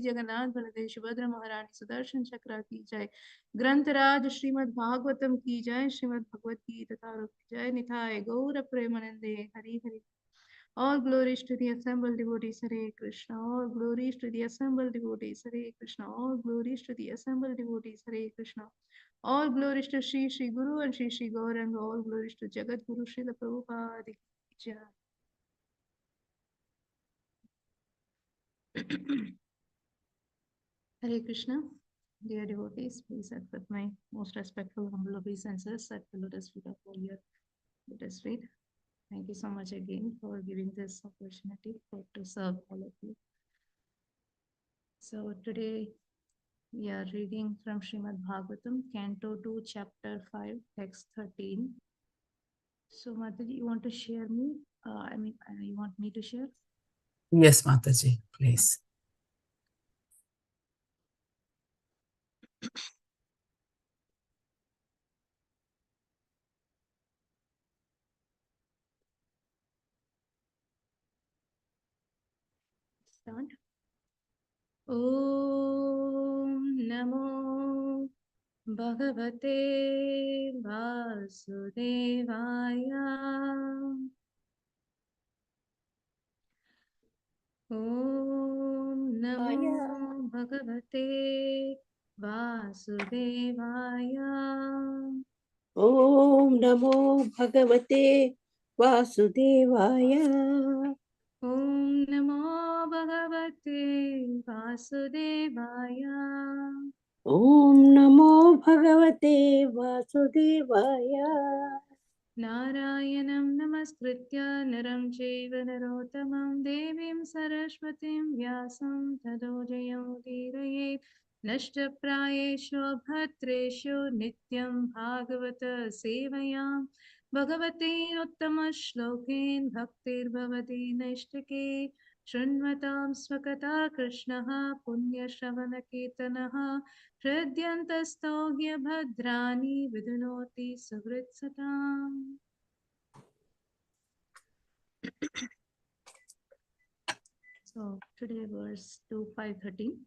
जगन्नाथ बलदेव सुभद्रा महारानी सुदर्शन चक्र की जय। ग्रंथराज श्रीमद् भागवतम की जय। श्रीमद् भगवत गीता की जय। निताय गौर प्रेमानंदे Hari Hari. All glories to the assembled devotees, Hare Krishna. All glories to the assembled devotees, Hare Krishna. All glories to the assembled devotees, Hare Krishna. All glories to Shri Guru and Shri Gauranga. All glories to Jagat Guru Srila Prabhupada ki jai. Hare Krishna. Dear devotees, please accept my most respectful humble obeisances at the lotus feet of all your lotus feet. Thank you so much again for giving this opportunity to serve all of you. So today we are reading from Srimad Bhagavatam, Canto 2, Chapter 5, Text 13. So Mataji, you want to share me? You want me to share? Yes, Mataji, please. Start. Om Namo Bhagavate Vasudevaya. Om Namo Bhagavate Vasudevaya. Om Namo Bhagavate Vasudevaya. Om Namo Bhagavate Vasudevaya. Om Namo Bhagavate Vasudevaya. Narayanam Namaskritya Naram Chaiva Narottamam Devim Saraswatim Vyasam Tado Jayamudiraye Nashtaprayeshu Bhatreshu Nityam Bhagavata Sevayam Bhagavate Uttama Shlokin Bhaktir Bhavati Nashtake Shunmatam Swakata Krishnaha Punya Shravana Ketanaha Hridyantastho bhadrani vidunoti suhritsatam. So today verse 2, 5:13.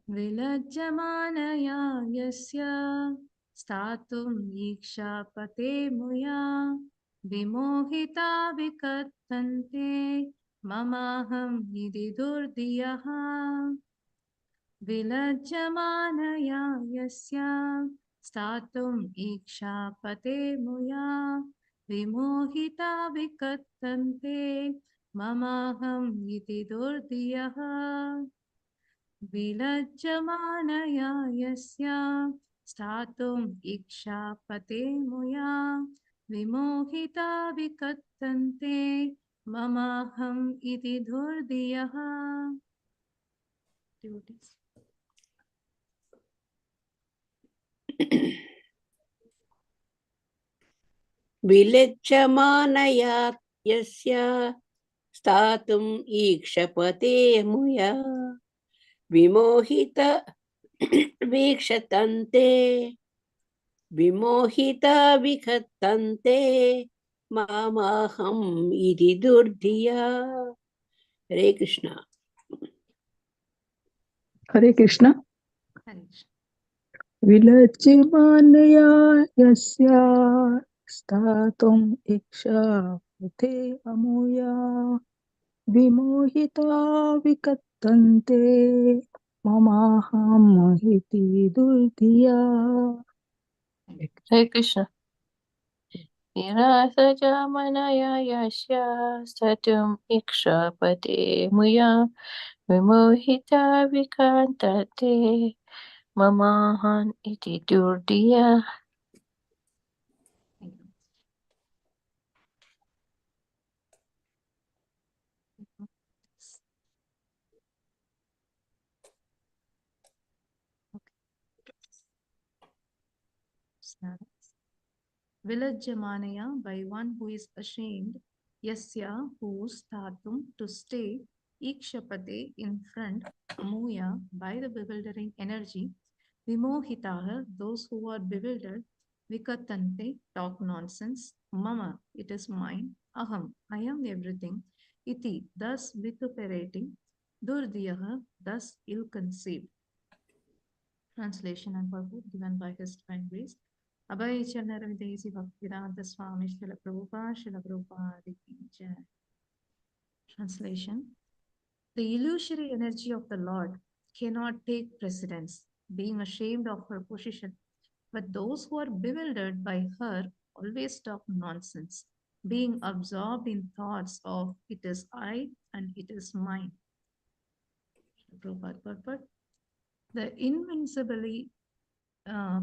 Vilajjamanaya yasya statum ikshapate muya vimohita vikattante mamaham nidhi durdiyaha. Vilajjamanaya yasya statum ikshapate muya vimohita vikattante mamaham iti durdiyaha. Vilajjamanaya yasya statum ikshapate muya vimohita vikattante mamaham iti durdiyaha. Devotees. Vilajjamanaya yasya statum ikshapate muya vimohita vikshantante vikhattante mamaham iti durdiya. Hare Krishna. Hare Krishna. Harish. Vilajjimanaya yasya statum ikshapate amuya vimohita vikattante mamaham iti durdiya. Hare Krishna. Virasajamanaya yasya statum ikshapate muya vimohita vikantate mamahan iti durdiya. Vilajjamanaya, by one who is ashamed, yasya, whose statum, to stay, ikshapate, in front, amuya, by the bewildering energy, vimohitaha, those who are bewildered, vikatante, talk nonsense, mama, it is mine, aham, I am everything, iti, thus vituperating, Durdiyah, thus ill-conceived. Translation and purport given by His Divine Grace. Abhay Chanaravidesi Bhaktivedanta Swami Srila Prabhupada Ki Jai. Translation. The illusory energy of the Lord cannot take precedence, being ashamed of her position. But those who are bewildered by her always talk nonsense, being absorbed in thoughts of it is I and it is mine. Prabhupada purport. The invincibly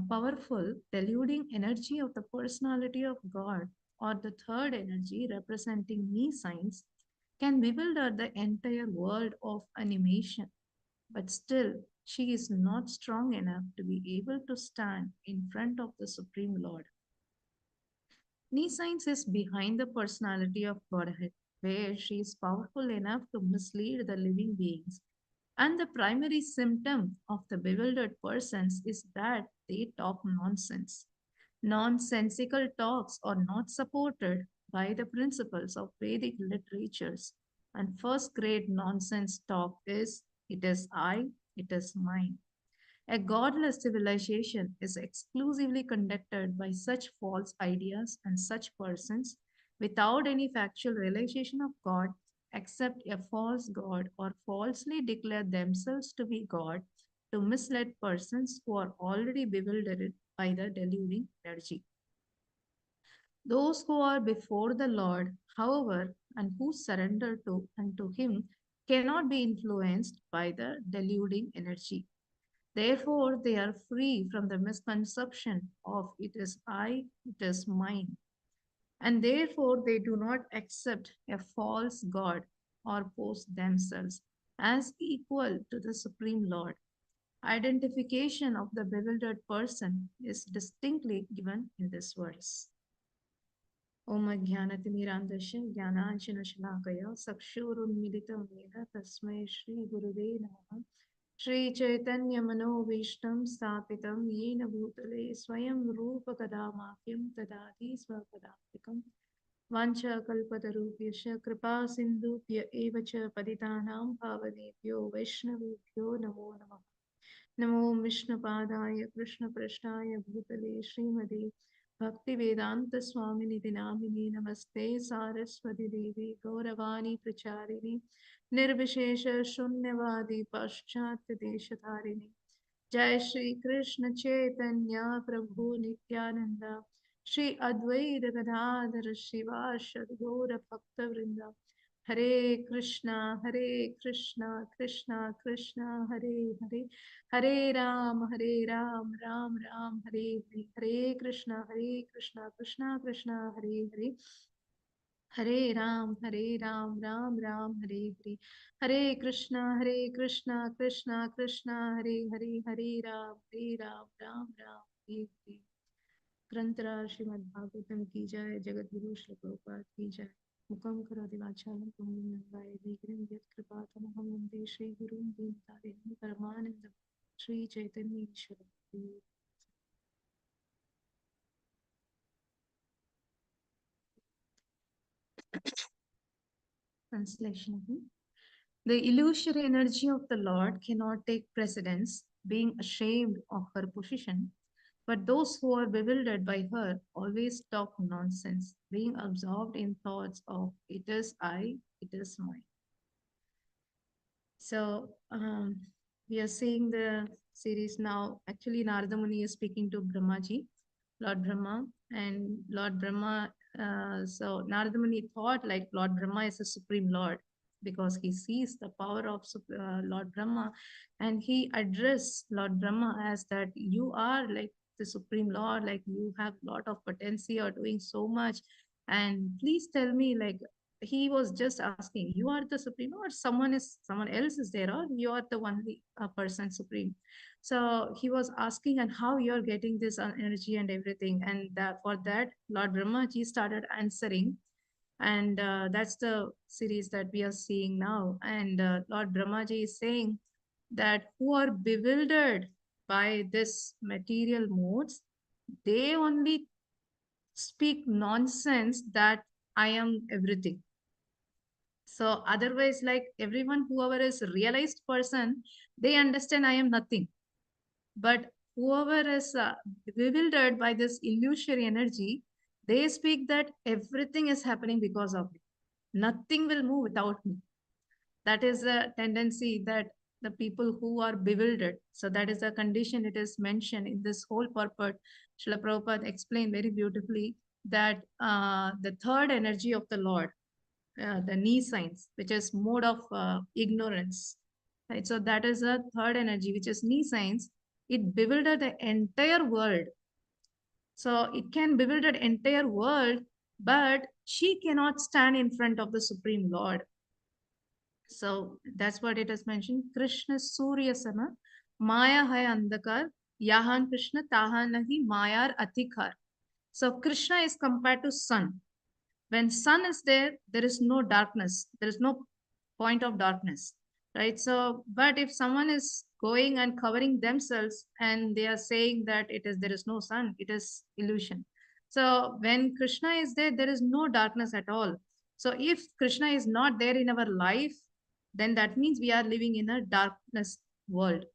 powerful, deluding energy of the personality of God, or the third energy representing me signs, can bewilder the entire world of animation. But still, she is not strong enough to be able to stand in front of the Supreme Lord. Nescience is behind the personality of Godhead, where she is powerful enough to mislead the living beings. And the primary symptom of the bewildered persons is that they talk nonsense. Nonsensical talks are not supported by the principles of Vedic literatures. And first grade nonsense talk is it is I, it is mine. A godless civilization is exclusively conducted by such false ideas and such persons without any factual realization of God, except a false God, or falsely declare themselves to be God to mislead persons who are already bewildered by the deluding energy. Those who are before the Lord, however, and who surrender to unto Him cannot be influenced by the deluding energy. Therefore, they are free from the misconception of it is I, it is mine. And therefore, they do not accept a false God or post themselves as equal to the Supreme Lord. Identification of the bewildered person is distinctly given in this verse. Om Jnanatimirandasya Jnananjanashalakaya Sakshurunmilitam Yena Tasmai Shri Guruve Namaha Shri Chaitanya Manovishtam Stapitam Yena Bhutale Swayam Rupa Kadamakyam Tadati Swapadapikam Vancha Kalpatarupyasya Kripa Sindhupya Evacha Paditanam Pavanebhyo Vaishnavibhyo Namo Namaha Namo Vishnupadaya Krishna Prashnaya Bhutale Srimade Bhaktivedanta Swaminiti Namini Namaste Saraswati Devi Gauravani Pracharini Nirvishesha Shunyavadi Paschatya Deshatharini Jai Shri Krishna Chaitanya Prabhu Nityananda Shri Advaita Gadadhara Shiva Shadgora Bhakta Vrinda Hare Krishna Krishna Krishna Hare Hare Hare Ram Ram Ram Hare Hare Hare Krishna Krishna Krishna Hare Hare Hare Ram Ram Ram Hare Hare Hare Krishna Krishna Krishna Hare Hare Hare Ram Ram Hare Hare ग्रंथराज Shrimad Bhagavatam की जय जगत गुरु श्री प्रभुपाद की जय मुखम करोति वाचालं तमोहं नंदाय दीग्रं यत्कृपातमहं वन्दे श्री गुरुं दीनतारिणं परमानन्दं श्री चैतन्य ईश्वरं Translation. The illusory energy of the Lord cannot take precedence, being ashamed of her position. But those who are bewildered by her always talk nonsense, being absorbed in thoughts of it is I, it is mine. So we are seeing the series now. Actually, Narada Muni is speaking to Brahmaji, Lord Brahma, and Lord Brahma. So Narada Muni thought like Lord Brahma is a supreme Lord because he sees the power of Lord Brahma, and he addressed Lord Brahma as that you are like the supreme Lord, like you have a lot of potency, or doing so much, and please tell me like he was just asking, you are the supreme or someone else is there, or you are the only person supreme. So he was asking and how you're getting this energy and everything, and for that Lord Brahmaji started answering, and that's the series that we are seeing now. And Lord Brahmaji is saying that who are bewildered by this material modes, they only speak nonsense that I am everything. So otherwise, like everyone, whoever is a realized person, they understand I am nothing. But whoever is bewildered by this illusory energy, they speak that everything is happening because of me. Nothing will move without me. That is a tendency that the people who are bewildered. So that is a condition it is mentioned in this whole purport. Srila Prabhupada explained very beautifully that the third energy of the Lord, the knee signs, which is mode of ignorance. Right? So that is a third energy, which is knee signs. It bewildered the entire world. So it can bewilder the entire world, but she cannot stand in front of the Supreme Lord. So that's what it is mentioned. Krishna Surya Sama, Maya hai andakar, Yahan Krishna Tahan nahi Mayar Atikar. So Krishna is compared to sun. When sun is there, there is no darkness. There is no point of darkness, right? So, but if someone is going and covering themselves and they are saying that there is no sun, it is illusion. So when Krishna is there, there is no darkness at all. So if Krishna is not there in our life, then that means we are living in a darkness world.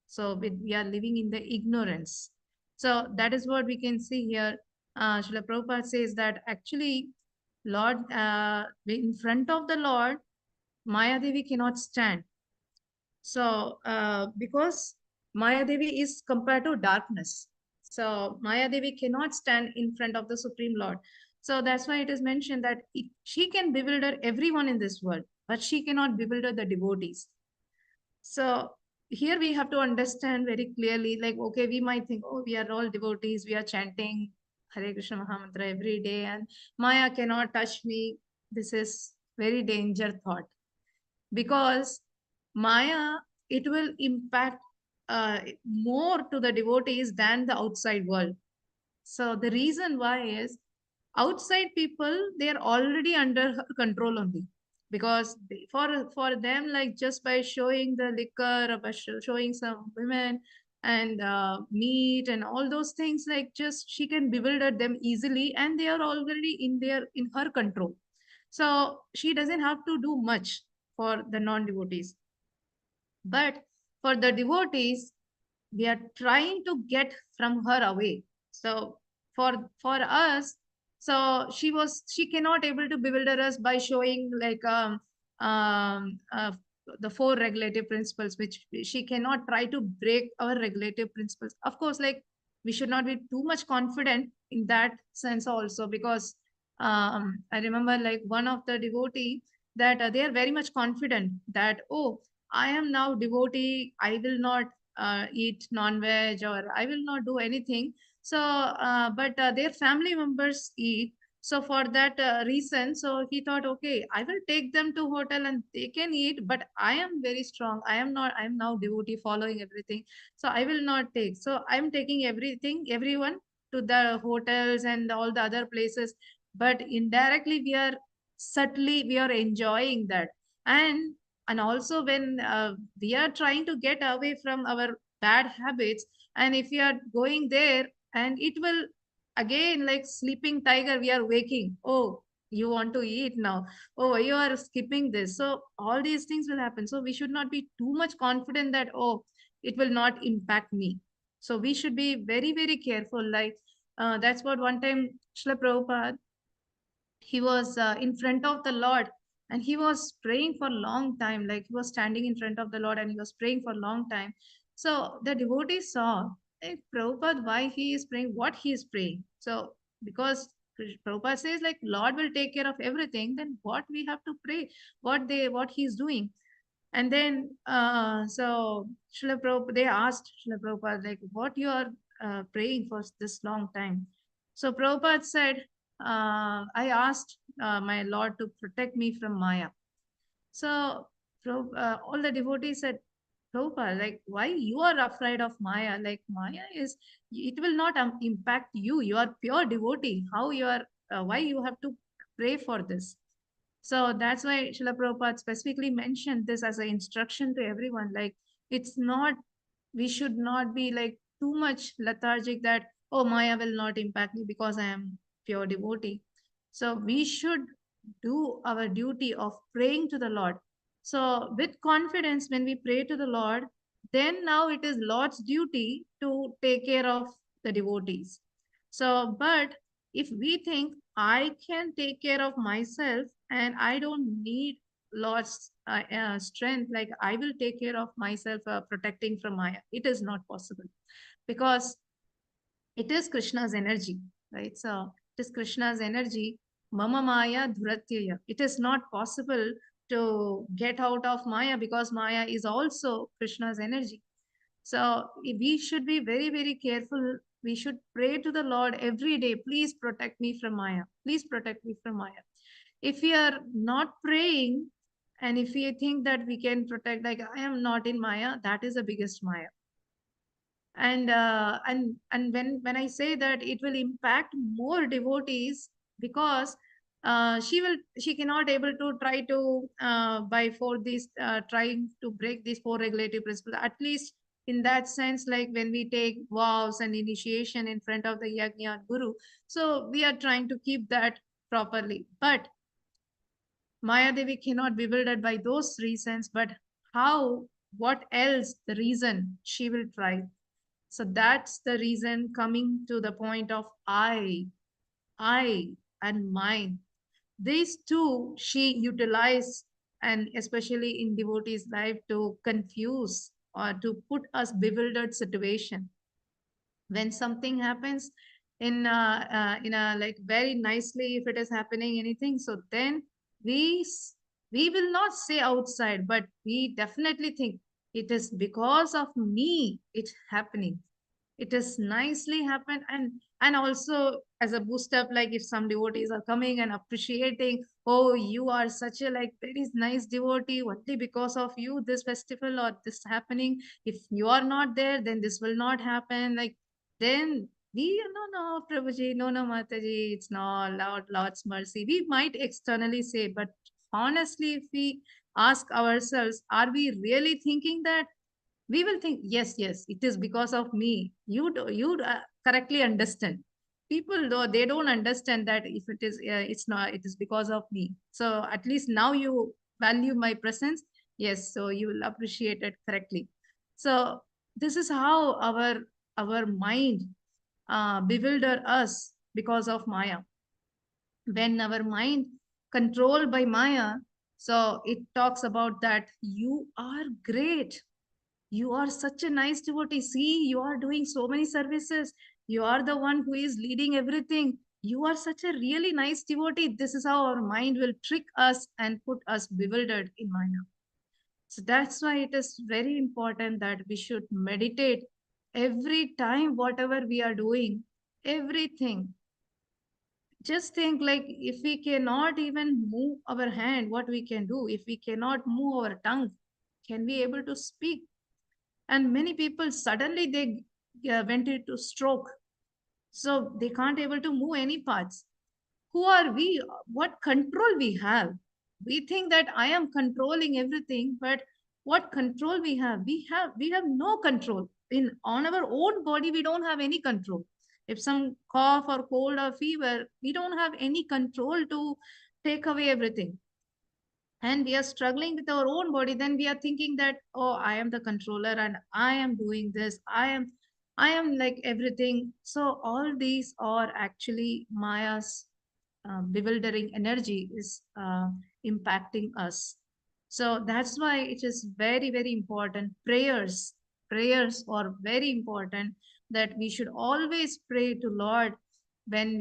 So we are living in the ignorance. So that is what we can see here. Srila Prabhupada says that actually, Lord, in front of the Lord, Maya Devi cannot stand. So because Maya Devi is compared to darkness. So Maya Devi cannot stand in front of the Supreme Lord. So that's why it is mentioned that she can bewilder everyone in this world, but she cannot bewilder the devotees. So here we have to understand very clearly, like, okay, we might think, oh, we are all devotees, we are chanting Hare Krishna Mahamantra every day, and Maya cannot touch me. This is very danger thought, because Maya, it will impact more to the devotees than the outside world. So the reason why is, outside people, they are already under her control only, because for them, like, just by showing the liquor, or by showing some women and meat and all those things, like, just she can bewilder them easily, and they are already in her control. So she doesn't have to do much for the non-devotees. But for the devotees, we are trying to get from her away. So for us, so she cannot able to bewilder us by showing, like, um uh, the four regulative principles, which she cannot try to break our regulative principles. Of course, like, we should not be too much confident in that sense also, because I remember, like, one of the devotee, that they are very much confident that, oh, I am now devotee, I will not eat non-veg, or I will not do anything. So, but their family members eat. So for that reason, so he thought, okay, I will take them to hotel and they can eat, but I am very strong. I am not, I am now devotee following everything. So I will not take. So I'm taking everyone to the hotels and all the other places. But indirectly, we are enjoying that. And also when we are trying to get away from our bad habits, and if we are going there, and it will again, like sleeping tiger, we are waking, oh, you want to eat now, oh, you are skipping this. So all these things will happen. So we should not be too much confident that, oh, it will not impact me. So we should be very, very careful. Like, that's what one time Srila Prabhupada, he was in front of the Lord, and he was praying for a long time. Like, he was standing in front of the Lord and he was praying for a long time. So the devotee saw, like, Prabhupada, why he is praying, what he is praying. So because Prabhupada says, like, Lord will take care of everything, then what we have to pray, what he is doing. And then so Srila Prabhupada, they asked Srila Prabhupada, like, what you are praying for this long time. So Prabhupada said, I asked my Lord to protect me from Maya. So all the devotees said, Prabhupada, like, why you are afraid of Maya? Like, Maya is, it will not impact you. You are pure devotee. How you are, why you have to pray for this? So that's why Srila Prabhupada specifically mentioned this as an instruction to everyone. Like, it's not, we should not be like too much lethargic that, oh, Maya will not impact me because I am pure devotee. So we should do our duty of praying to the Lord. So with confidence, when we pray to the Lord, then now it is Lord's duty to take care of the devotees. So, but if we think I can take care of myself and I don't need Lord's strength, like I will take care of myself, protecting from Maya, it is not possible, because it is Krishna's energy, right? So it is Krishna's energy. Mama Maya Dhuratyaya. It is not possible to get out of Maya, because Maya is also Krishna's energy. So we should be very, very careful. We should pray to the Lord every day. Please protect me from Maya. Please protect me from Maya. If we are not praying, and if we think that we can protect, like I am not in Maya, that is the biggest Maya. And when I say that, it will impact more devotees, because she cannot able to try to by for these trying to break these four regulative principles, at least in that sense, like when we take vows and initiation in front of the yajna guru, so we are trying to keep that properly. But Maya Devi cannot be bewildered by those reasons, but how, what else the reason she will try. So that's the reason, coming to the point of I, and mine. These two she utilized, and especially in devotees' life, to confuse or to put us bewildered situation. When something happens in a like very nicely, if it is happening anything, so then we we will not say outside, but we definitely think it is because of me it's happening. It is nicely happened. And also as a boost up, like if some devotees are coming and appreciating, oh, you are such a like very nice devotee, only because of you this festival or this happening, if you are not there then this will not happen, like then we, no, Prabhuji, no, Mataji, it's not Lord's mercy, we might externally say, but honestly if we ask ourselves, are we really thinking that? We will think, yes, it is because of me. You correctly understand. People, though, they don't understand that if it is it's not, it is because of me. So at least now you value my presence. Yes, so you will appreciate it correctly. So this is how our mind bewilder us because of Maya. When our mind controlled by Maya, so it talks about that you are great, you are such a nice devotee. See, you are doing so many services. You are the one who is leading everything. You are such a really nice devotee. This is how our mind will trick us and put us bewildered in Maya. So that's why it is very important that we should meditate every time, whatever we are doing, everything. Just think, like if we cannot even move our hand, what we can do? If we cannot move our tongue, can we able to speak? And many people suddenly they went into stroke, so they can't able to move any parts. Who are we? What control we have? We think that I am controlling everything, but what control we have? We have no control in on our own body. We don't have any control. If some cough or cold or fever, we don't have any control to take away everything, and we are struggling with our own body, then we are thinking that, oh, I am the controller and I am doing this, I am like everything. So all these are actually Maya's bewildering energy is impacting us. So that's why it is very, very important. Prayers are very important, that we should always pray to Lord when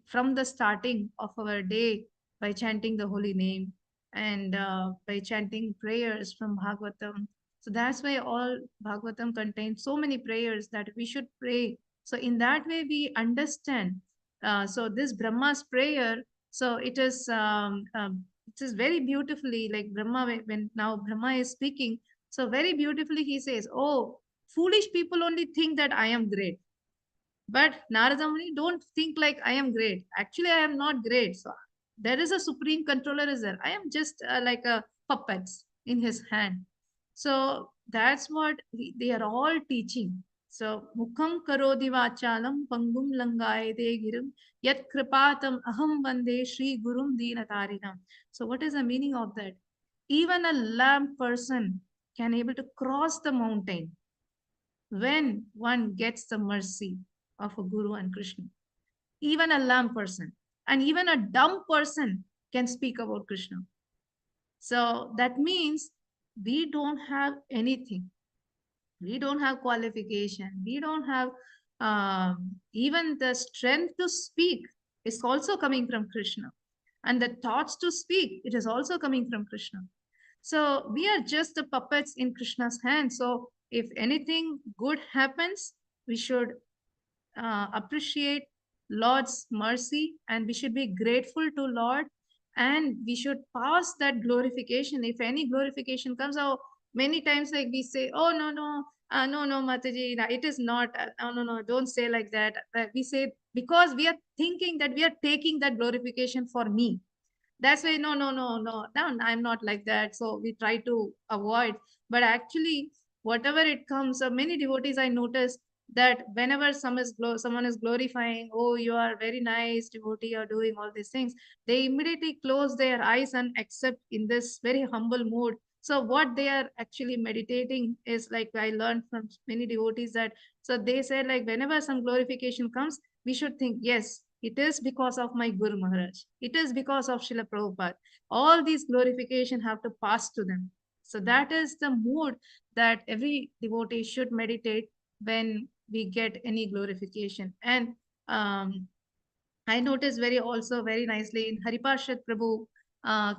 from the starting of our day, by chanting the holy name, and by chanting prayers from Bhagavatam. So that's why all Bhagavatam contains so many prayers that we should pray. So in that way we understand. So this Brahma's prayer, so it is very beautifully, like Brahma, when now Brahma is speaking, so very beautifully he says, oh, foolish people only think that I am great. But Narada Muni, don't think like I am great. Actually, I am not great. So there is a supreme controller is there. I am just like a puppet in his hand. So that's what they are all teaching. So, mukham karodi vachalam pangum langaye de girim yat kripatam aham vande Shri Gurum Deenatarinam. So, what is the meaning of that? Even a lamb person can able to cross the mountain when one gets the mercy of a Guru and Krishna. Even a lamb person and even a dumb person can speak about Krishna. So that means we don't have anything. We don't have qualification. We don't have even the strength to speak. Is also coming from Krishna. And the thoughts to speak, it is also coming from Krishna. So we are just the puppets in Krishna's hand. So if anything good happens, we should appreciate Lord's mercy and we should be grateful to Lord and we should pass that glorification. If any glorification comes out, many times like we say, oh, no, Mataji, it is not, no, don't say like that. We say, because we are thinking that we are taking that glorification for me. That's why no, I'm not like that. So we try to avoid, but actually whatever it comes, many devotees I notice that whenever someone is glorifying, oh, you are very nice devotee, you're doing all these things, they immediately close their eyes and accept in this very humble mood. So what they are actually meditating is, like I learned from many devotees, that so they say, like whenever some glorification comes, we should think, yes, it is because of my Guru Maharaj. It is because of Srila Prabhupada. All these glorification have to pass to them. So that is the mood that every devotee should meditate when we get any glorification. And I noticed very nicely in Haripashad Prabhu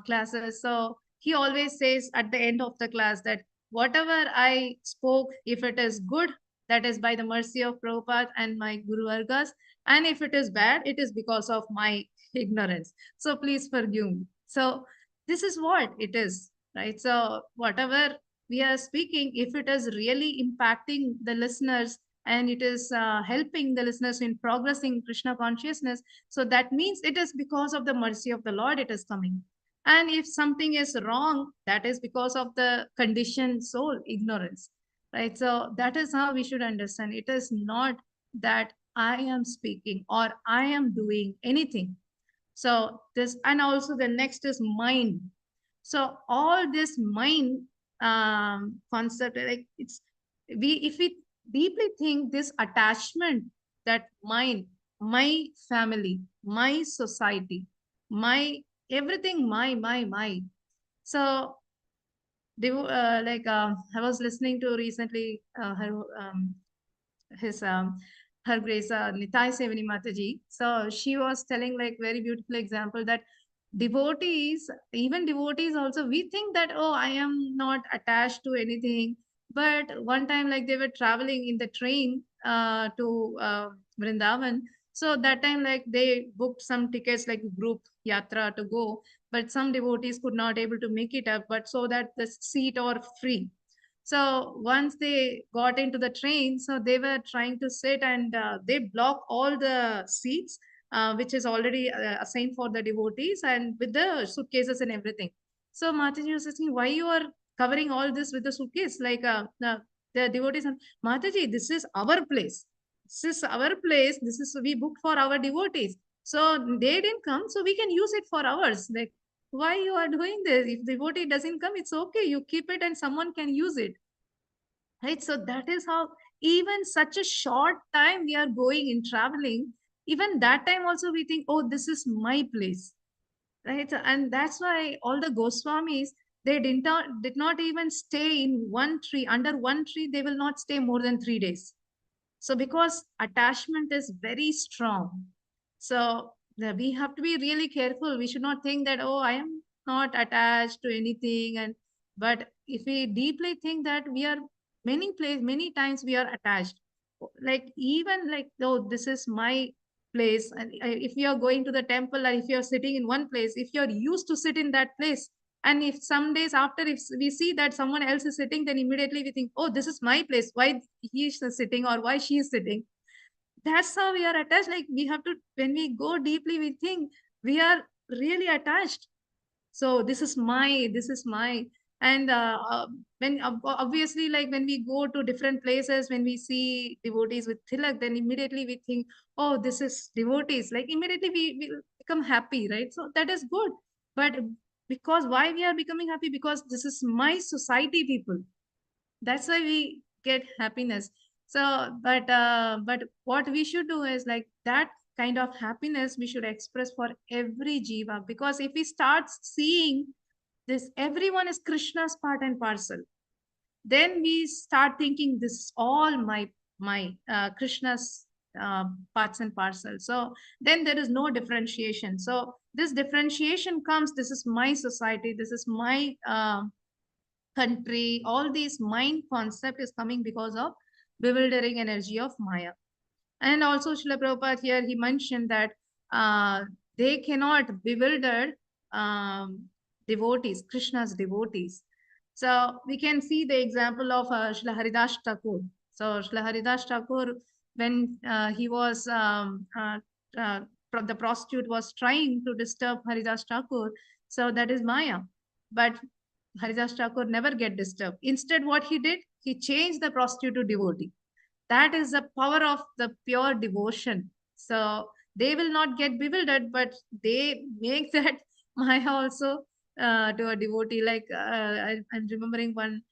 classes. So he always says at the end of the class that whatever I spoke, if it is good, that is by the mercy of Prabhupada and my Guru Vargas. And if it is bad, it is because of my ignorance. So please forgive me. So this is what it is, right? So whatever we are speaking, if it is really impacting the listeners and it is helping the listeners in progressing Krishna consciousness, so that means it is because of the mercy of the Lord it is coming. And if something is wrong, that is because of the conditioned soul, ignorance, right? So that is how we should understand. It is not that I am speaking or I am doing anything. So this, and also the next is mind. So all this mind concept, like it's, if we deeply think this attachment, that mind, my family, my society, my everything, my. So I was listening to recently his her grace Nitai Sevani Mataji. So she was telling like very beautiful example that devotees, even devotees also, we think that, oh, I am not attached to anything. But one time, like they were traveling in the train to Vrindavan. So that time, like they booked some tickets, like group yatra to go, but some devotees could not able to make it up, but so that the seat are free. So once they got into the train, so they were trying to sit and they block all the seats, which is already assigned for the devotees and with the suitcases and everything. So Mataji was asking, why you are covering all this with the suitcase? Like the devotees, and Mataji, this is our place. This is our place. This is, we booked for our devotees. So they didn't come, so we can use it for ours. Like, why you are doing this? If the devotee doesn't come, it's okay. You keep it and someone can use it. Right? So that is how, even such a short time we are going in traveling, even that time also we think, oh, this is my place. Right? And that's why all the Goswamis, they did not even stay in one tree. Under one tree, they will not stay more than 3 days. So because attachment is very strong. So we have to be really careful. We should not think that, oh, I am not attached to anything. And but if we deeply think that we are many times we are attached. Like even like, oh, this is my place. And if you are going to the temple, or if you are sitting in one place, if you are used to sit in that place, and if some days after, if we see that someone else is sitting, then immediately we think, oh, this is my place. Why he is sitting or why she is sitting? That's how we are attached. Like we have to, when we go deeply, we think we are really attached. So this is my. And when obviously, like when we go to different places, when we see devotees with tilak, then immediately we think, oh, this is devotees. Like immediately we become happy, right? So that is good. But because why we are becoming happy? Because this is my society people. That's why we get happiness. So but what we should do is like that kind of happiness we should express for every jiva, because if we start seeing this everyone is Krishna's part and parcel, then we start thinking this is all my Krishna's parts and parcels. So then there is no differentiation. So this differentiation comes, this is my society, this is my country, all these mind concept is coming because of bewildering energy of Maya. And also Srila Prabhupada here, he mentioned that they cannot bewilder um, devotees, Krishna's devotees. So we can see the example of Srila Haridas Thakur. So Srila Haridas Thakur, when he was, uh, the prostitute was trying to disturb Haridas Thakur, so that is Maya. But Haridas Thakur never get disturbed. Instead, what he did, he changed the prostitute to devotee. That is the power of the pure devotion. So they will not get bewildered, but they make that Maya also to a devotee. Like I'm remembering one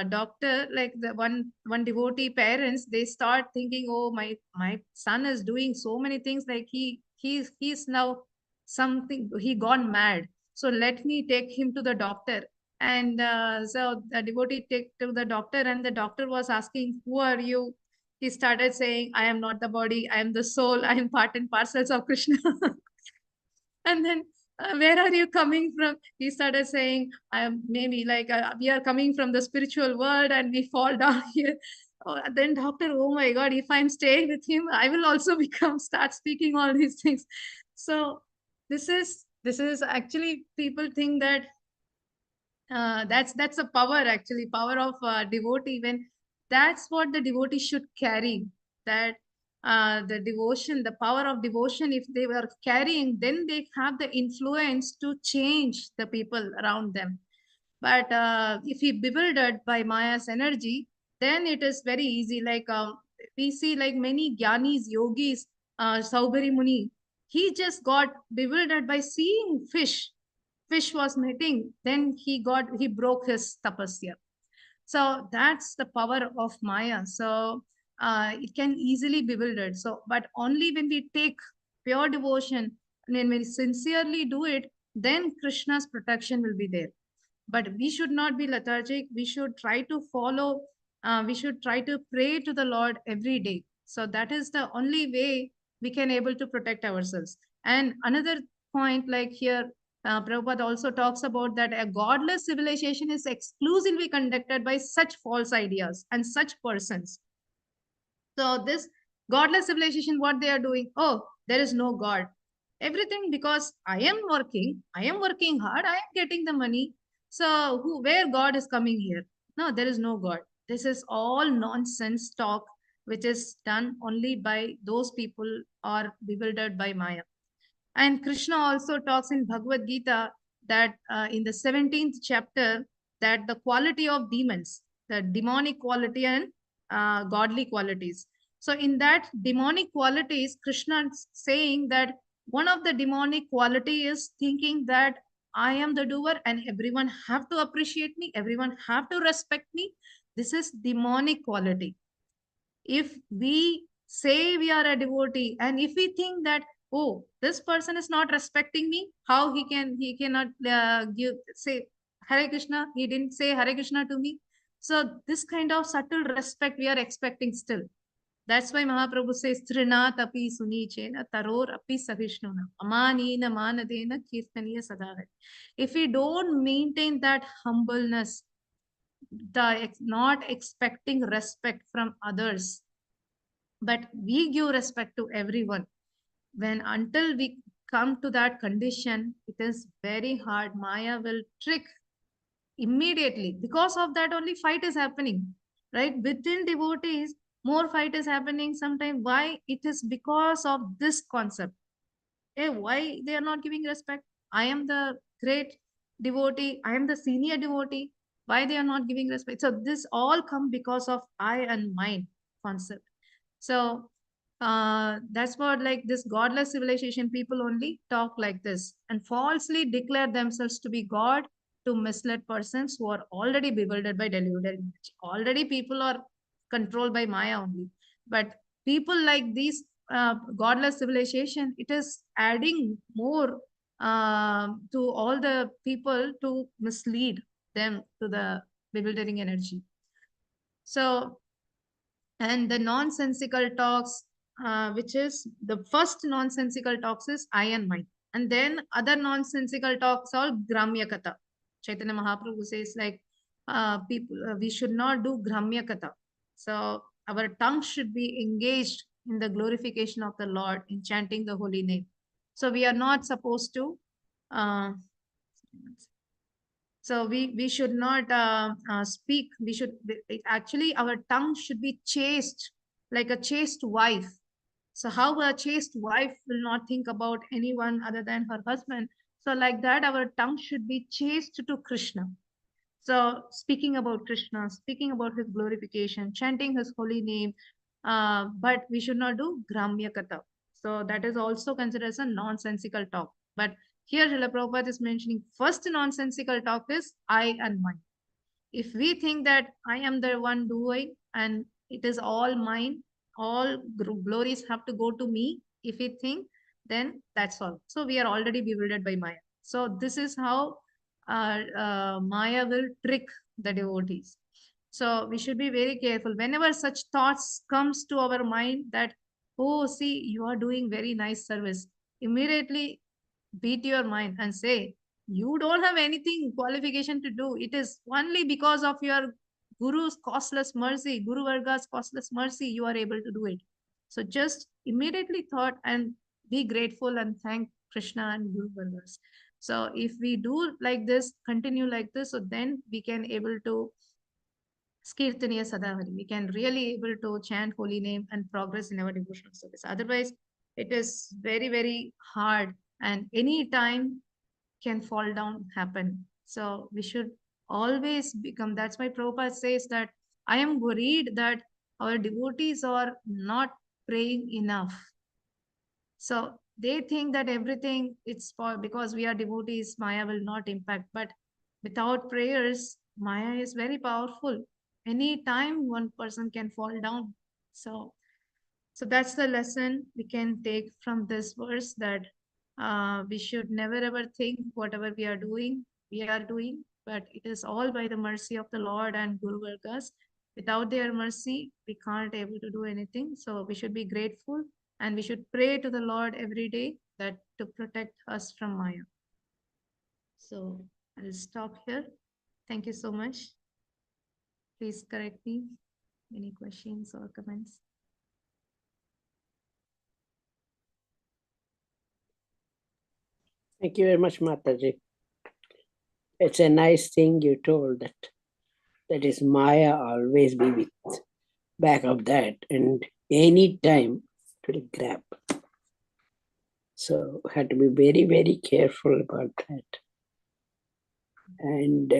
doctor, like the one devotee parents, they start thinking, oh, my son is doing so many things, like he's now something, he gone mad. So let me take him to the doctor. And so the devotee take to the doctor, and the doctor was asking, who are you? He started saying, I am not the body, I am the soul, I am part and parcels of Krishna. And then, where are you coming from? He started saying, I am maybe like, we are coming from the spiritual world and we fall down here. Oh, then doctor, oh my God, if I'm staying with him, I will also start speaking all these things. So this is actually, people think that that's a power, actually power of devotee, when that's what the devotee should carry, that the devotion, the power of devotion, if they were carrying, then they have the influence to change the people around them. But if he bewildered by Maya's energy, then it is very easy. Like we see like many Gyanis, yogis, Saubhari Muni, he just got bewildered by seeing fish was mating, then he broke his tapasya. So that's the power of Maya. So it can easily bewildered. So, but only when we take pure devotion and when we sincerely do it, then Krishna's protection will be there. But we should not be lethargic. We should try to follow, we should try to pray to the Lord every day. So that is the only way we can able to protect ourselves. And another point, like here, Prabhupada also talks about that a godless civilization is exclusively conducted by such false ideas and such persons. So this godless civilization, what they are doing? Oh, there is no God. Everything because I am working hard, I am getting the money. So where God is coming here? No, there is no God. This is all nonsense talk, which is done only by those people are bewildered by Maya. And Krishna also talks in Bhagavad Gita that in the 17th chapter, that the quality of demons, the demonic quality and godly qualities. So in that demonic qualities, Krishna is saying that one of the demonic quality is thinking that I am the doer and everyone have to appreciate me, everyone have to respect me. This is demonic quality. If we say we are a devotee and if we think that, oh, this person is not respecting me, how he cannot say Hare Krishna, he didn't say Hare Krishna to me. So this kind of subtle respect we are expecting still. That's why Mahaprabhu says, Trinat api sunichena taror api sahishnuna amanina manadena kirtaniya sadhara. If we don't maintain that humbleness, the not expecting respect from others, but we give respect to everyone, when until we come to that condition, it is very hard. Maya will trick immediately. Because of that only fight is happening, right? Within devotees, more fight is happening sometimes. Why? It is because of this concept. Hey, why they are not giving respect? I am the great devotee, I am the senior devotee. Why they are not giving respect? So this all come because of I and mine concept. So that's what, like, this godless civilization people only talk like this and falsely declare themselves to be God to mislead persons who are already bewildered by deluded image. Already people are controlled by Maya only. But people like these godless civilization, it is adding more to all the people to mislead them to the bewildering energy. So, and the nonsensical talks, which is the first nonsensical talks is I and mine, and then other nonsensical talks are gramya katha. Chaitanya Mahaprabhu says, like, people, we should not do gramya katha. So our tongue should be engaged in the glorification of the Lord, in chanting the holy name. So we are not supposed to uh, so we should not speak. We should actually, our tongue should be chaste, like a chaste wife. So how a chaste wife will not think about anyone other than her husband. So like that, our tongue should be chaste to Krishna. So speaking about Krishna, speaking about his glorification, chanting his holy name, but we should not do gramya katha. So that is also considered as a nonsensical talk. But here Srila Prabhupada is mentioning first nonsensical talk is I and mine. If we think that I am the one doing and it is all mine, all glories have to go to me, if we think, then that's all. So we are already bewildered by Maya. So this is how Maya will trick the devotees. So we should be very careful. Whenever such thoughts comes to our mind that, oh, see, you are doing very nice service, immediately beat your mind and say, you don't have anything qualification to do. It is only because of your guru's costless mercy, Guru Varga's costless mercy, you are able to do it. So just immediately thought and be grateful and thank Krishna and Guru Vargas. So if we do like this, continue like this, so then we can able to Skirtaniya Sadahari. We can really able to chant holy name and progress in our devotional service. Otherwise, it is very, very hard, and any time can fall down, happen. So we should always become, that's why Prabhupada says that I am worried that our devotees are not praying enough. So they think that everything it's for because we are devotees, Maya will not impact. But without prayers, Maya is very powerful. Any time one person can fall down. So that's the lesson we can take from this verse, that we should never ever think whatever we are doing, but it is all by the mercy of the Lord and Guru Vargas. Without their mercy, we can't able to do anything. So we should be grateful and we should pray to the Lord every day that to protect us from Maya. So I'll stop here. Thank you so much. Please correct me. Any questions or comments? Thank you very much, Mataji. It's a nice thing you told that. That is Maya always be with back of that and any time to grab. So had to be very, very careful about that. And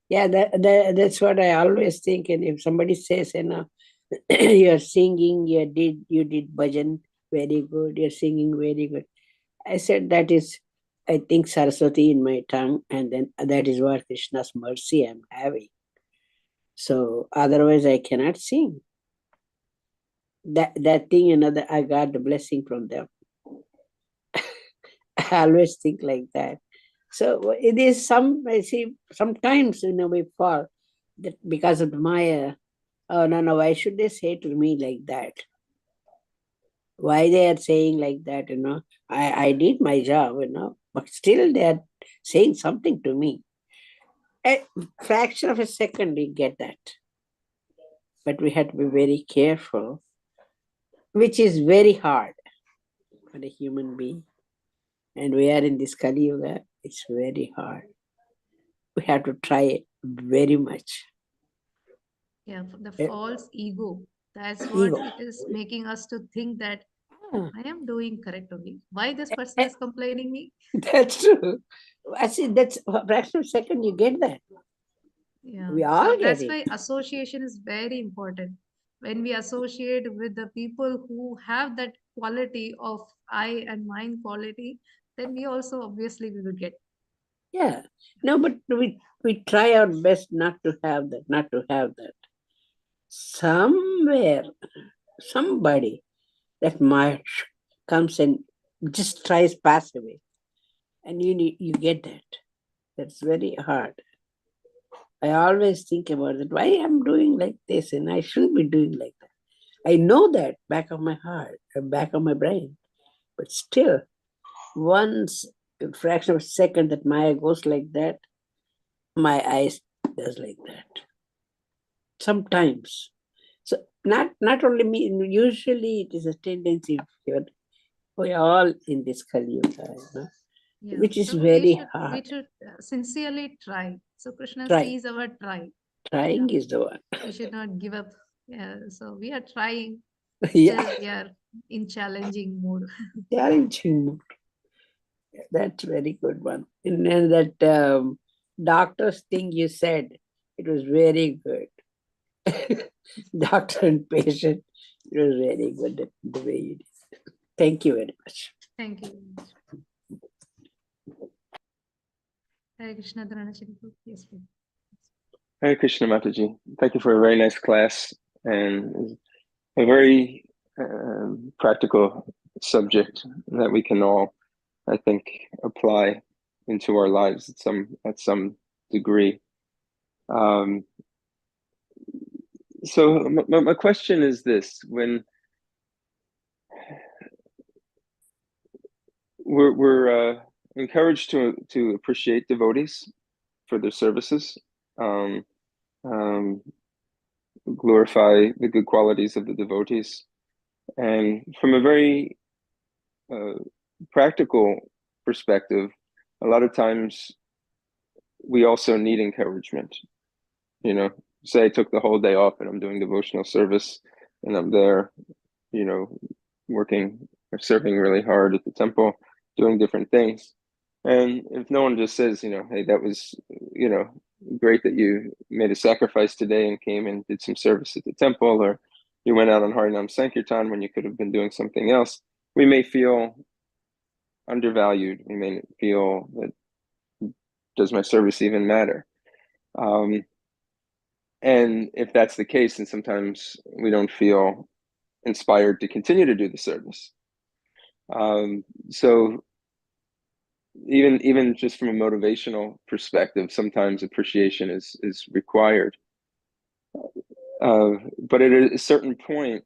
yeah, that's what I always think. And if somebody says, you know, you're singing, you did bhajan very good, you're singing very good. I said that is, I think, Saraswati in my tongue, and then that is what Krishna's mercy I'm having. So otherwise I cannot sing. That thing, you know, that I got the blessing from them. I always think like that. So it is I see sometimes, you know, we fall that because of the Maya. Oh no, why should they say to me like that? Why they are saying like that, you know? I did my job, you know, but still they are saying something to me. A fraction of a second we get that. But we have to be very careful, which is very hard for a human being. And we are in this Kali Yuga, it's very hard. We have to try it very much. Yeah, the false ego. That's what Ego. it is making us to think that Ah, I am doing correct only. Why this person is complaining me? that's true. I see, that's a fraction of a second you get that. Yeah. We all So get that's it. why association is very important. When we associate with the people who have that quality of I and mine quality, then we also obviously we will get. Yeah. No, but we try our best not to have that, not to have that. Somewhere, somebody that might comes and just tries pass away. And you get that. That's very hard. I always think about it. Why I'm doing like this and I shouldn't be doing like that. I know that back of my heart, back of my brain. But still, once a fraction of a second that Maya goes like that, my eyes does like that. Sometimes. So not only me, usually it is a tendency here. We are all in this Kali Yuga, Yeah. which is So very we hard. should sincerely try. So Krishna Try. sees our try. Trying is the one. We should not give up. Yeah. So we are trying. Yeah, Still we are in challenging mode. challenging. That's very good one. And then that doctor's thing you said, it was very good. Doctor and patient, it was very good the way you did. Thank you very much. Thank you very much. Hare Krishna Dhanachari. Yes, please. Hare Krishna Mataji. Thank you for a very nice class and a very practical subject that we can all, I think, apply into our lives at some degree. So my question is this: when we're encouraged to appreciate devotees for their services, glorify the good qualities of the devotees, and from a very practical perspective, a lot of times we also need encouragement. Say I took the whole day off and I'm doing devotional service and I'm there, working or serving really hard at the temple, doing different things. And if no one just says, hey, that was, great that you made a sacrifice today and came and did some service at the temple, or you went out on Harinam Sankirtan when you could have been doing something else, we may feel undervalued. We may feel that, does my service even matter? And if that's the case, then sometimes we don't feel inspired to continue to do the service. So even just from a motivational perspective, sometimes appreciation is required. But at a certain point,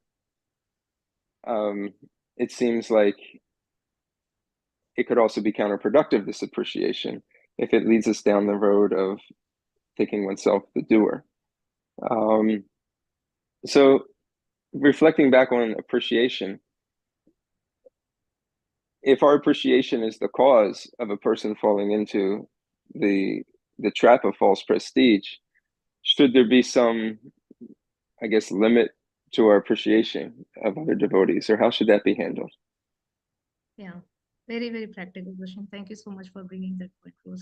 it seems like it could also be counterproductive, this appreciation, if it leads us down the road of thinking oneself the doer. So reflecting back on appreciation, if our appreciation is the cause of a person falling into the trap of false prestige, should there be some, I guess, limit to our appreciation of other devotees, or how should that be handled? Yeah, very, very practical question. Thank you so much for bringing that point through.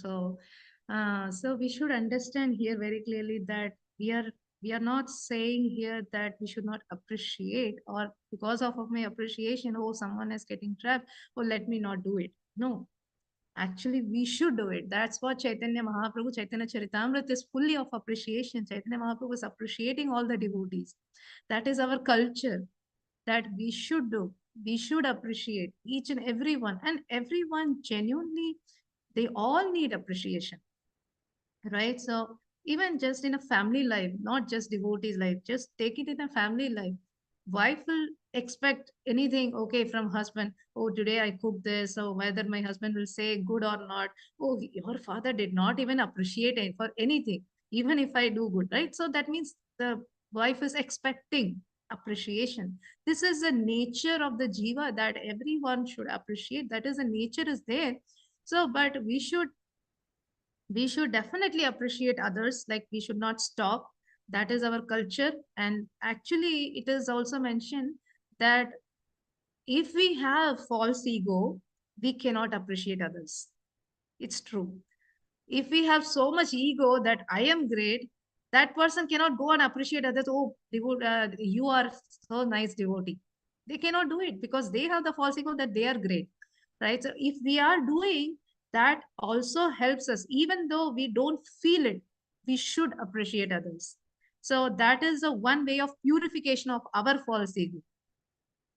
So we should understand here very clearly that we are not saying here that we should not appreciate, or because of my appreciation, oh, someone is getting trapped, oh, let me not do it. No, actually, we should do it. That's what Chaitanya Mahaprabhu, Chaitanya Charitamrita is fully of appreciation. Chaitanya Mahaprabhu is appreciating all the devotees. That is our culture that we should do. We should appreciate each and everyone, and everyone genuinely, they all need appreciation, right? So even just in a family life, not just devotees life, just take it in a family life. Wife will expect anything, okay, from husband. Oh, today I cooked this, or whether my husband will say good or not. Oh, your father did not even appreciate it for anything, even if I do good, right? So that means the wife is expecting appreciation. This is the nature of the jiva that everyone should appreciate. That is the nature is there. So, but we should definitely appreciate others, like we should not stop. That is our culture. And actually it is also mentioned that if we have false ego, we cannot appreciate others. It's true. If we have so much ego that I am great, That person cannot go and appreciate others. Oh, you are so nice devotee. They cannot do it because they have the false ego that they are great, right? So if we are doing that, also helps us, even though we don't feel it, we should appreciate others. So that is a one way of purification of our false ego.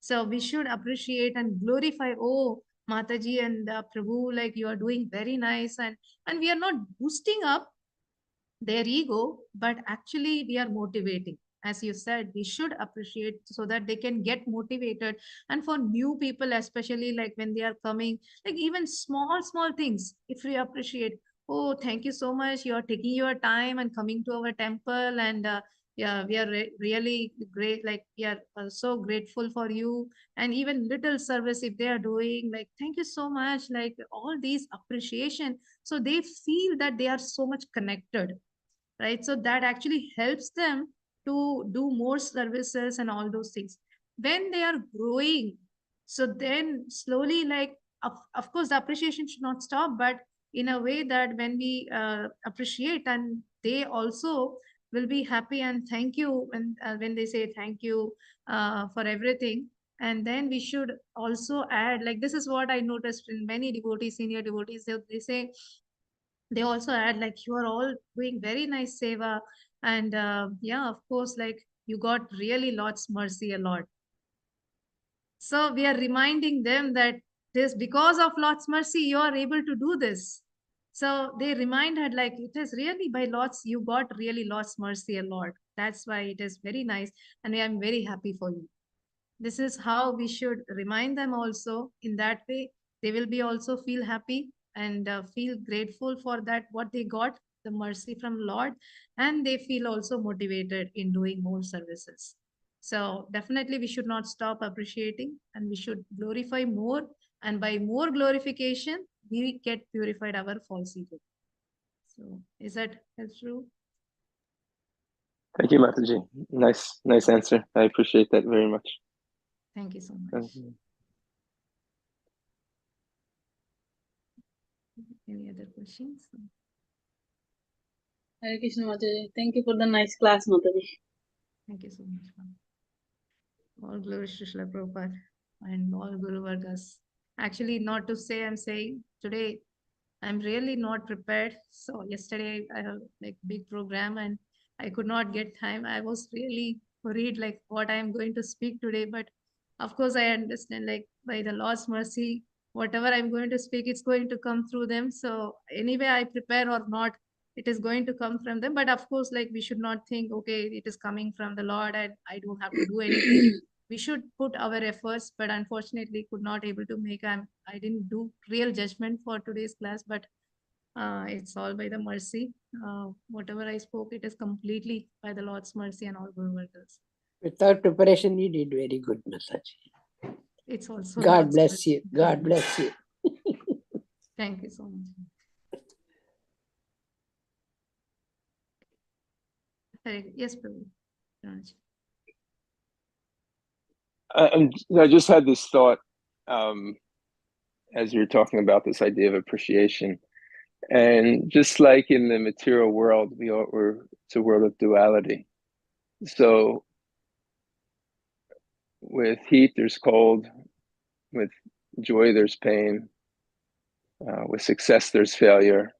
So we should appreciate and glorify, oh, Mataji and Prabhu, like you are doing very nice. And we are not boosting up their ego, but actually we are motivating. As you said, we should appreciate so that they can get motivated. And for new people, especially like when they are coming, like even small things, if we appreciate, oh, thank you so much, you are taking your time and coming to our temple. And yeah, we are really great. Like we are so grateful for you. And even little service, if they are doing, like, thank you so much, like all these appreciation. So they feel that they are so much connected, right? So that actually helps them to do more services and all those things. When they are growing, so then slowly, like, of course, the appreciation should not stop, but in a way that when we appreciate, and they also will be happy and thank you when they say thank you for everything. And then we should also add, like, this is what I noticed in many devotees, senior devotees, they say, they also add, like, you are all doing very nice seva. And yeah, of course, like, you got really Lord's mercy a lot. So we are reminding them that this, because of Lord's mercy, you are able to do this. So they remind her, like, it is really by Lord's, you got really Lord's mercy a lot. That's why it is very nice. And I am very happy for you. This is how we should remind them also. In that way, they will be also feel happy and feel grateful for that, what they got, the mercy from Lord. And they feel also motivated in doing more services. So definitely we should not stop appreciating, and we should glorify more. And by more glorification, we get purified our false ego. So is that true? Thank you, Mataji. Nice answer. I appreciate that very much. Thank you so much. Any other questions? Hare Krishna, Mataji. Thank you for the nice class, Mataji. Thank you so much, ma'am. All glories to Srila Prabhupada and all Guru Vargas. Actually, not to say, I'm saying today, I'm really not prepared. So yesterday I have like big program and I could not get time. I was really worried like what I'm going to speak today. But of course I understand, like, by the Lord's mercy, whatever I'm going to speak, it's going to come through them. So anyway, I prepare or not, it is going to come from them. But of course, like, we should not think, okay, it is coming from the Lord and I don't have to do anything. We should put our efforts, but unfortunately could not able to make. I didn't do real judgment for today's class, but it's all by the mercy. Whatever I spoke, it is completely by the Lord's mercy and all Guru Vargas. Without preparation, you did very good, Mataji. It's also God Lord's bless mercy. you. God bless you. Thank you so much. Yes, Prabhu. Raj. I just had this thought as you were talking about this idea of appreciation. And just like in the material world, it's a world of duality. So with heat, there's cold. With joy, there's pain. With success, there's failure.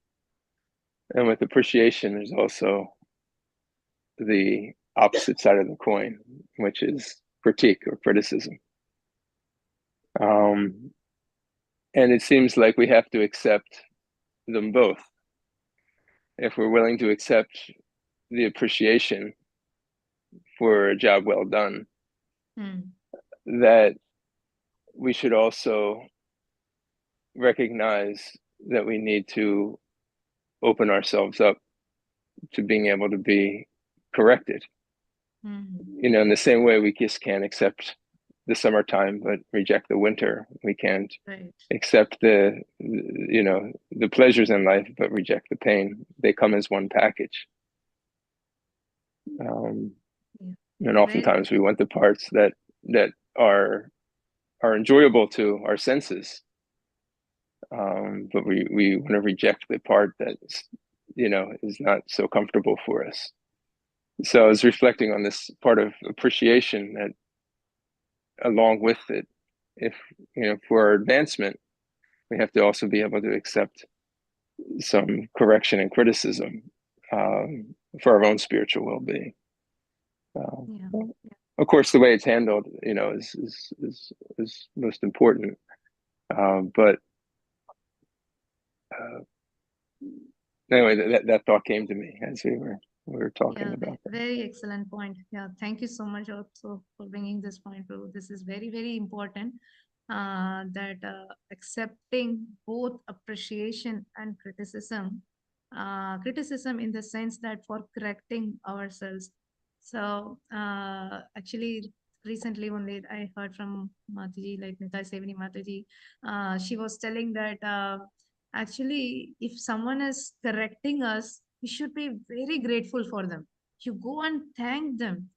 And with appreciation, there's also the opposite side of the coin, which is critique or criticism. And it seems like we have to accept them both. If we're willing to accept the appreciation for a job well done, that we should also recognize that we need to open ourselves up to being able to be corrected. You know, in the same way we just can't accept the summertime but reject the winter. We can't accept the pleasures in life but reject the pain. They come as one package. And oftentimes we want the parts that are enjoyable to our senses, but we want to reject the part that is not so comfortable for us. So I was reflecting on this part of appreciation that along with it, if for our advancement, we have to also be able to accept some correction and criticism for our own spiritual well-being. Of course, the way it's handled, is most important. But anyway, that thought came to me as we were talking about that. Very excellent point. Yeah, thank you so much also for bringing this point to. This is very, very important. That accepting both appreciation and criticism. Criticism in the sense that for correcting ourselves. So actually, recently only I heard from Mataji, like Nitai Sevani Mataji, she was telling that actually, if someone is correcting us, we should be very grateful for them. You go and thank them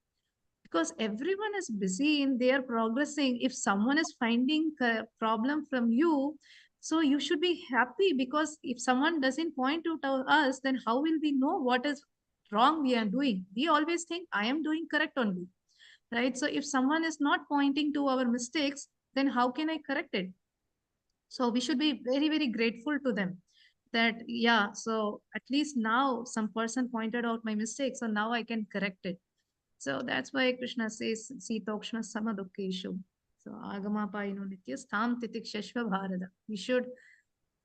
because everyone is busy in their progressing. If someone is finding a problem from you, so you should be happy, because if someone doesn't point to us, then how will we know what is wrong we are doing? We always think I am doing correct only, right? So if someone is not pointing to our mistakes, then how can I correct it? So we should be very, very grateful to them that, yeah, so at least now some person pointed out my mistake, so now I can correct it. So that's why Krishna says, Sitokshna Samadukeshu. So Agama Paino Nitya Stham Titik Shashva Bharada. We should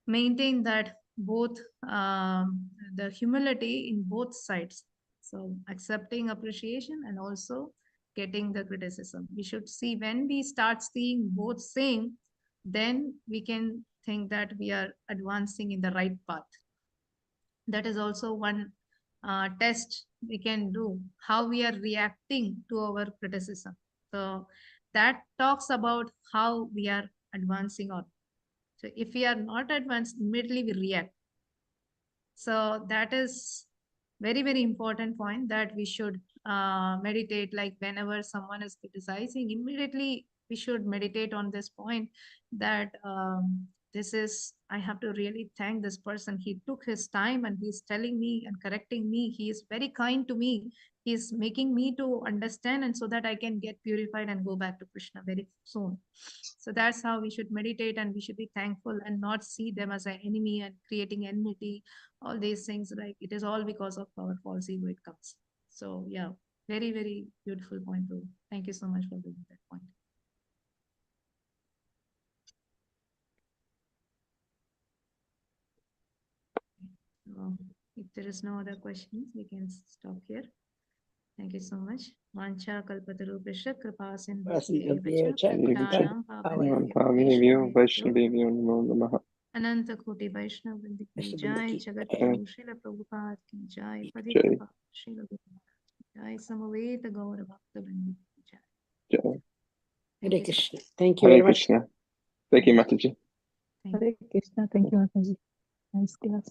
maintain that both the humility in both sides. So accepting appreciation and also getting the criticism. We should see, when we start seeing both same, then we can think that we are advancing in the right path. That is also one test we can do, how we are reacting to our criticism. So that talks about how we are advancing on. So if we are not advanced, immediately we react. So that is very, very important point, that we should meditate. Like whenever someone is criticizing, immediately we should meditate on this point, that this is, I have to really thank this person. He took his time and he's telling me and correcting me. He is very kind to me. He's making me to understand, and so that I can get purified and go back to Krishna very soon. So that's how we should meditate, and we should be thankful and not see them as an enemy and creating enmity. All these things, like it is all because of our false ego it comes. So yeah, very, very beautiful point too. Thank you so much for bringing that point. So if there is no other questions, we can stop here. Thank you so much. Vancha kalpatarubhisha kripa sindhubhyo cha pattanam Bhavnevyo Vaishnavevyo Namo Namaha. अनंत कोटि वैष्णव वृंद की जय, जगत गुरु श्रील प्रभुपाद की जय, पतित जय। पावन श्रील गुरु महाराज की जय, समवेत गौर भक्त वृंद की जय। Jai. Hare Krishna. Thank you Hare very much. Krishna. Thank you, Mataji. Thank you. Hare Krishna. Thank you, Mataji. Nice class.